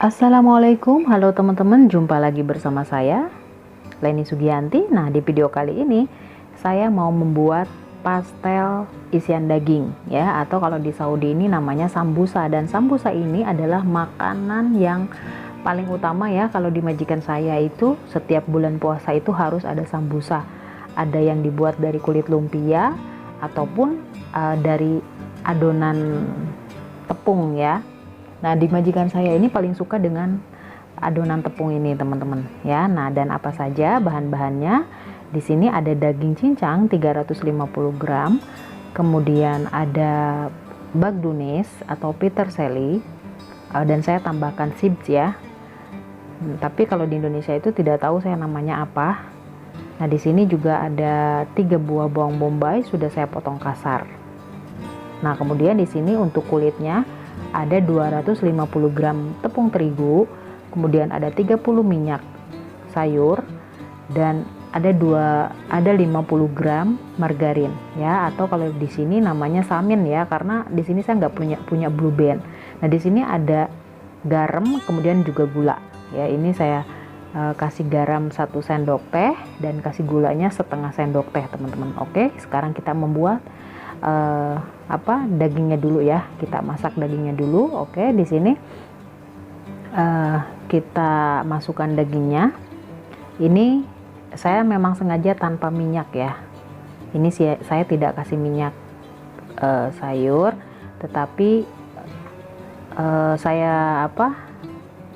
Assalamualaikum, halo teman-teman, jumpa lagi bersama saya Leni Sugianti. Nah, di video kali ini saya mau membuat pastel isian daging ya, atau kalau di Saudi ini namanya sambusa. Dan sambusa ini adalah makanan yang paling utama ya. Kalau di majikan saya itu setiap bulan puasa itu harus ada sambusa. Ada yang dibuat dari kulit lumpia ataupun dari adonan tepung ya. Nah, di majikan saya ini paling suka dengan adonan tepung ini, teman-teman ya. Nah, dan apa saja bahan-bahannya? Di sini ada daging cincang 350 gram, kemudian ada bagdunis atau peterseli, dan saya tambahkan sibs ya. Tapi kalau di Indonesia itu tidak tahu saya namanya apa. Nah, di sini juga ada 3 buah bawang bombay sudah saya potong kasar. Nah, kemudian di sini untuk kulitnya ada 250 gram tepung terigu, kemudian ada 30 minyak sayur, dan ada 50 gram margarin ya, atau kalau di sini namanya samin ya, karena di sini saya nggak punya blue band. Nah, di sini ada garam, kemudian juga gula ya. Ini saya kasih garam 1 sendok teh dan kasih gulanya setengah sendok teh, teman-teman. Oke, sekarang kita membuat dagingnya dulu ya. Kita masak dagingnya dulu. Oke, di sini kita masukkan dagingnya. Ini saya memang sengaja tanpa minyak ya. Ini saya tidak kasih minyak sayur, tetapi saya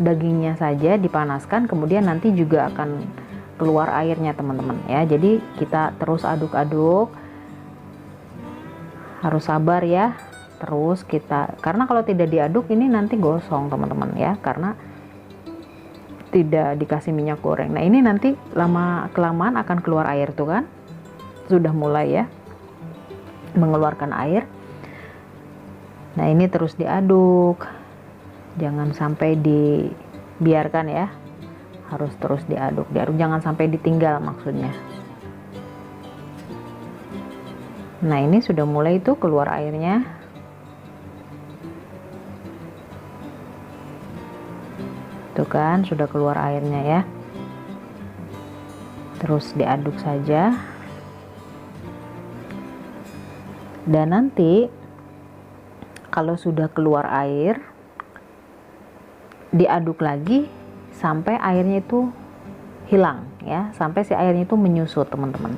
dagingnya saja dipanaskan, kemudian nanti juga akan keluar airnya, teman-teman ya. Jadi kita terus aduk-aduk, harus sabar ya. Terus karena kalau tidak diaduk ini nanti gosong, teman-teman ya, karena tidak dikasih minyak goreng. Nah, ini nanti lama kelamaan akan keluar air tuh kan, sudah mulai ya mengeluarkan air. Nah, ini terus diaduk, jangan sampai dibiarkan ya, harus terus diaduk, jangan sampai ditinggal maksudnya. Nah, ini sudah mulai tuh keluar airnya. Tuh kan, sudah keluar airnya ya. Terus diaduk saja. Dan nanti kalau sudah keluar air, diaduk lagi sampai airnya itu hilang ya, sampai si airnya itu menyusut, teman-teman.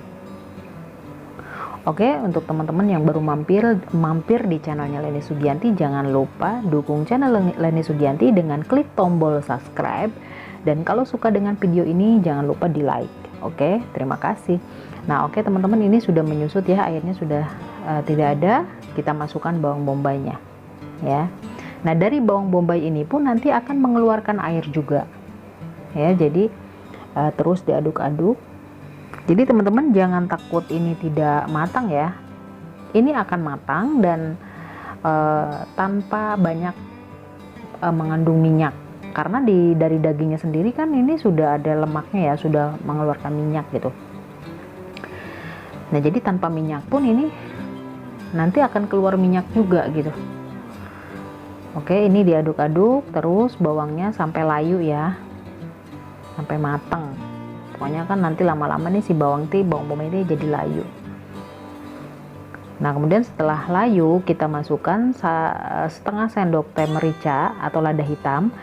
Oke, untuk teman-teman yang baru mampir di channelnya Leni Sugianti, jangan lupa dukung channel Leni Sugianti dengan klik tombol subscribe. Dan kalau suka dengan video ini, jangan lupa di like. Oke, terima kasih. Nah, oke teman-teman, ini sudah menyusut ya, airnya sudah tidak ada. Kita masukkan bawang bombaynya ya. Nah, dari bawang bombay ini pun nanti akan mengeluarkan air juga ya. Jadi terus diaduk-aduk. Jadi teman-teman jangan takut ini tidak matang ya. Ini akan matang dan tanpa banyak mengandung minyak. Karena dari dagingnya sendiri kan ini sudah ada lemaknya ya, sudah mengeluarkan minyak gitu. Nah, jadi tanpa minyak pun ini nanti akan keluar minyak juga gitu. Oke, ini diaduk-aduk terus bawangnya sampai layu ya. Sampai matang. Pokoknya kan nanti lama-lama nih si bawang bombay ini jadi layu. Nah, kemudian setelah layu kita masukkan setengah sendok teh merica atau lada hitam,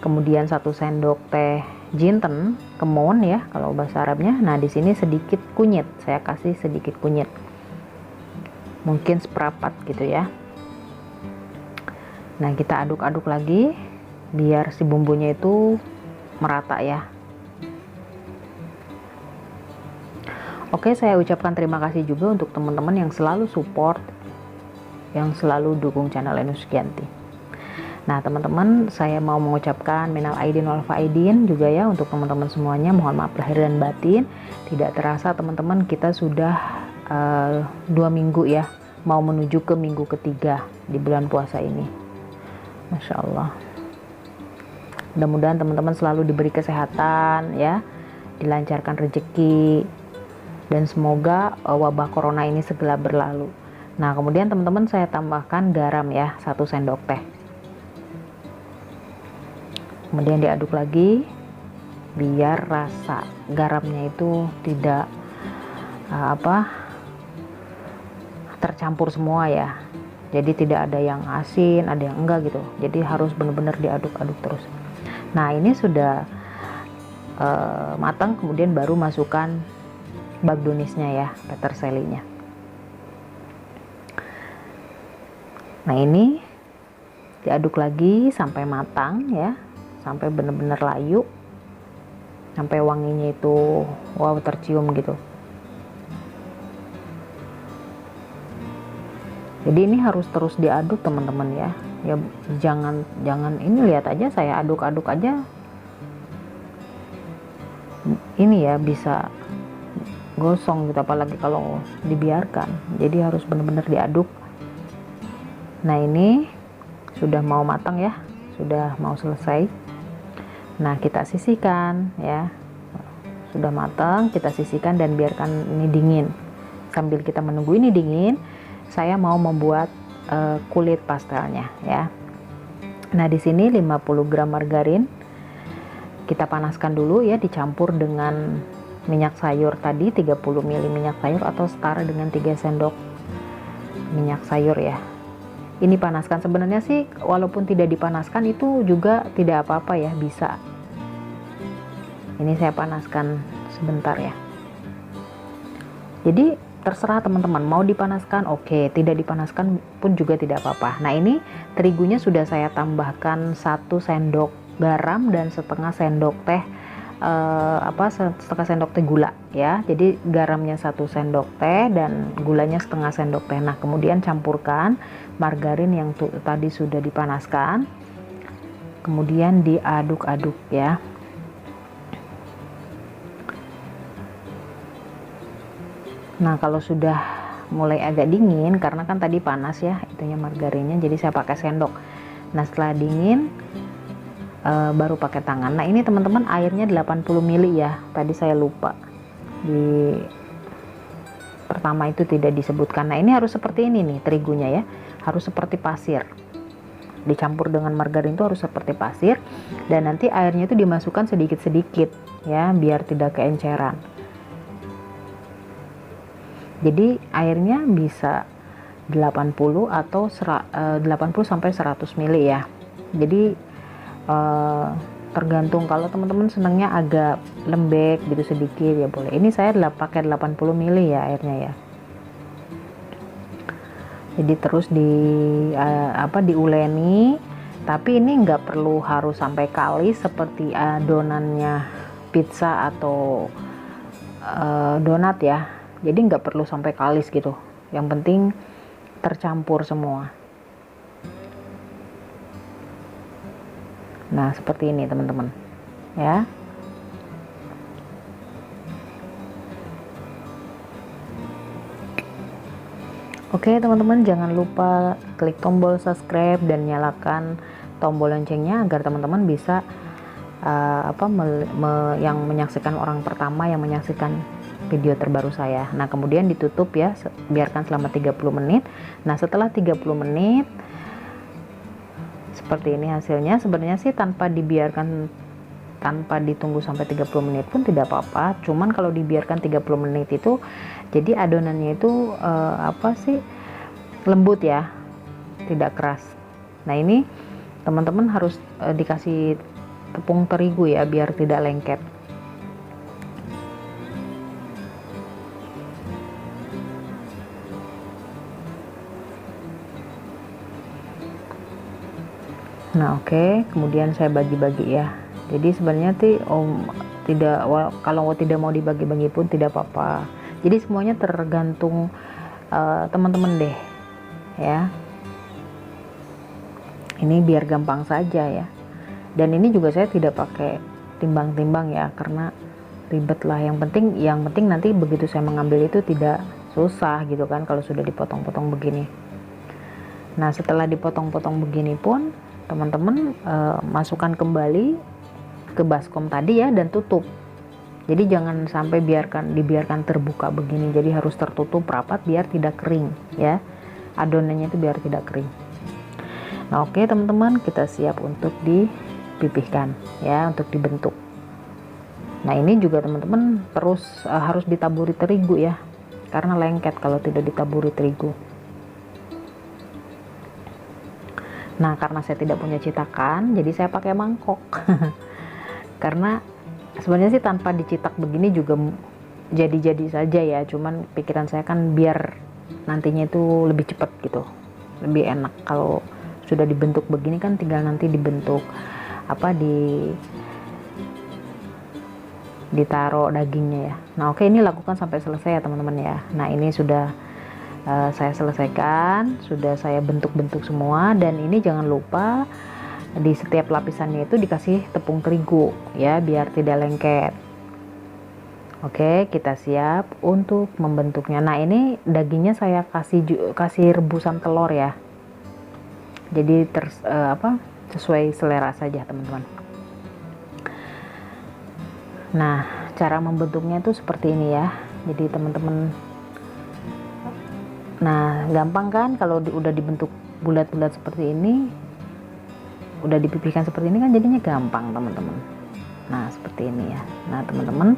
kemudian 1 sendok teh jinten, kemun ya kalau bahasa Arabnya. Nah, di sini sedikit kunyit, saya kasih sedikit kunyit, mungkin seperempat gitu ya. Nah, kita aduk-aduk lagi biar si bumbunya itu merata ya. Oke, saya ucapkan terima kasih juga untuk teman-teman yang selalu support, yang selalu dukung channel Leni Sugianti. Nah, teman-teman, saya mau mengucapkan minal aidin wal faidin juga ya untuk teman-teman semuanya. Mohon maaf lahir dan batin. Tidak terasa teman-teman, kita sudah 2 minggu ya, mau menuju ke minggu ketiga di bulan puasa ini. Masya Allah. Mudah-mudahan teman-teman selalu diberi kesehatan ya, dilancarkan rezeki, dan semoga wabah corona ini segera berlalu. Nah, kemudian teman-teman saya tambahkan garam ya, 1 sendok teh. kemudian diaduk lagi biar rasa garamnya itu tidak tercampur semua ya. Jadi tidak ada yang asin, ada yang enggak gitu. Jadi harus benar-benar diaduk-aduk terus. Nah, ini sudah matang, kemudian baru masukkan bagdonisnya ya, peterselinya. Nah, ini diaduk lagi sampai matang ya, sampai benar-benar layu, sampai wanginya itu wow tercium gitu. Jadi ini harus terus diaduk teman-teman ya. Ya jangan ini, lihat aja saya aduk-aduk aja. Ini ya bisa gosong gitu, apalagi kalau dibiarkan. Jadi harus benar-benar diaduk. Nah, ini sudah mau matang ya, sudah mau selesai. Nah, kita sisihkan ya. Sudah matang, kita sisihkan dan biarkan ini dingin. Sambil kita menunggu ini dingin, saya mau membuat kulit pastelnya ya. Nah, di sini 50 gram margarin kita panaskan dulu ya, dicampur dengan minyak sayur tadi 30 ml minyak sayur atau setara dengan 3 sendok minyak sayur ya. Ini panaskan, sebenarnya sih walaupun tidak dipanaskan itu juga tidak apa-apa ya, bisa. Ini saya panaskan sebentar ya. Jadi terserah teman-teman, mau dipanaskan oke, tidak dipanaskan pun juga tidak apa-apa. Nah, ini terigunya sudah saya tambahkan 1 sendok garam dan setengah sendok teh setengah sendok teh gula ya. Jadi garamnya 1 sendok teh dan gulanya setengah sendok teh. Nah, kemudian campurkan margarin yang tadi sudah dipanaskan, kemudian diaduk-aduk ya. Nah, kalau sudah mulai agak dingin, karena kan tadi panas ya itunya margarinnya, jadi saya pakai sendok. Nah, setelah dingin baru pakai tangan. Nah, ini teman-teman airnya 80 ml ya, tadi saya lupa di pertama itu tidak disebutkan. Nah, ini harus seperti ini nih terigunya ya, harus seperti pasir, dicampur dengan margarin itu harus seperti pasir, dan nanti airnya itu dimasukkan sedikit-sedikit ya, biar tidak keenceran. Jadi airnya bisa 80 atau 80 sampai 100 ml ya. Jadi tergantung, kalau teman-teman senangnya agak lembek gitu sedikit ya boleh. Ini saya pakai 80 ml ya airnya ya. Jadi terus diuleni, tapi ini nggak perlu harus sampai kalis seperti adonannya pizza atau donat ya. Jadi nggak perlu sampai kalis gitu, yang penting tercampur semua. Nah, seperti ini teman-teman ya. Oke teman-teman, jangan lupa klik tombol subscribe dan nyalakan tombol loncengnya agar teman-teman bisa yang menyaksikan orang pertama yang menyaksikan video terbaru saya. Nah, kemudian ditutup ya, biarkan selama 30 menit. Nah, setelah 30 menit seperti ini hasilnya. Sebenarnya sih tanpa ditunggu sampai 30 menit pun tidak apa-apa, cuman kalau dibiarkan 30 menit itu jadi adonannya itu lembut ya, tidak keras. Nah, ini teman-teman harus dikasih tepung terigu ya biar tidak lengket. Nah, oke, kemudian saya bagi-bagi ya. Jadi sebenarnya kalau tidak mau dibagi-bagi pun tidak apa-apa. Jadi semuanya tergantung teman-teman deh ya. Ini biar gampang saja ya. Dan ini juga saya tidak pakai timbang-timbang ya, karena ribet lah. Yang penting nanti begitu saya mengambil itu tidak susah gitu kan kalau sudah dipotong-potong begini. Nah, setelah dipotong-potong begini pun teman-teman masukkan kembali ke baskom tadi ya dan tutup. Jadi jangan sampai dibiarkan terbuka begini, jadi harus tertutup rapat biar tidak kering ya, adonannya itu biar tidak kering. Nah, oke teman-teman, kita siap untuk dipipihkan ya untuk dibentuk. Nah ini juga teman-teman terus harus ditaburi terigu ya, karena lengket kalau tidak ditaburi terigu. Nah karena saya tidak punya citakan, jadi saya pakai mangkok. Karena sebenarnya sih tanpa dicitak begini juga jadi-jadi saja ya, cuman pikiran saya kan biar nantinya itu lebih cepat gitu, lebih enak. Kalau sudah dibentuk begini kan tinggal nanti dibentuk ditaruh dagingnya ya. Nah oke, ini lakukan sampai selesai ya teman-teman ya. Nah ini sudah saya selesaikan, sudah saya bentuk-bentuk semua, dan ini jangan lupa di setiap lapisannya itu dikasih tepung terigu ya, biar tidak lengket. Oke, kita siap untuk membentuknya. Nah ini dagingnya saya kasih rebusan telur ya, jadi sesuai selera saja teman-teman. Nah cara membentuknya itu seperti ini ya, jadi teman-teman, nah gampang kan kalau udah dibentuk bulat-bulat seperti ini, udah dipipihkan seperti ini kan jadinya gampang teman-teman. Nah seperti ini ya. Nah teman-teman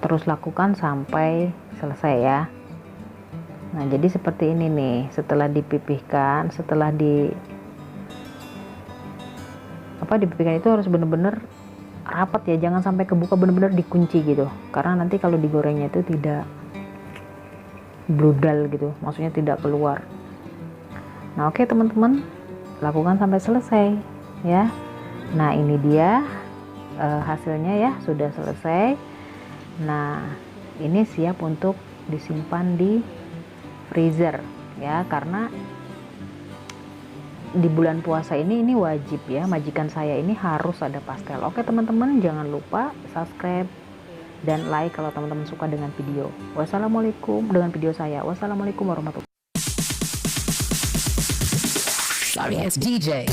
terus lakukan sampai selesai ya. Nah jadi seperti ini nih, setelah dipipihkan, setelah dipipihkan itu harus bener-bener rapat ya, jangan sampai kebuka, bener-bener dikunci gitu, karena nanti kalau digorengnya itu tidak bludal gitu, maksudnya tidak keluar. Nah oke teman-teman, lakukan sampai selesai ya. Nah ini dia hasilnya ya, sudah selesai. Nah ini siap untuk disimpan di freezer ya, karena di bulan puasa ini wajib ya, majikan saya ini harus ada pastel. Oke teman-teman, jangan lupa subscribe dan like kalau teman-teman suka dengan video. Wassalamualaikum, dengan video saya. Wassalamualaikum warahmatullahi wabarakatuh. Sorry, it's DJ.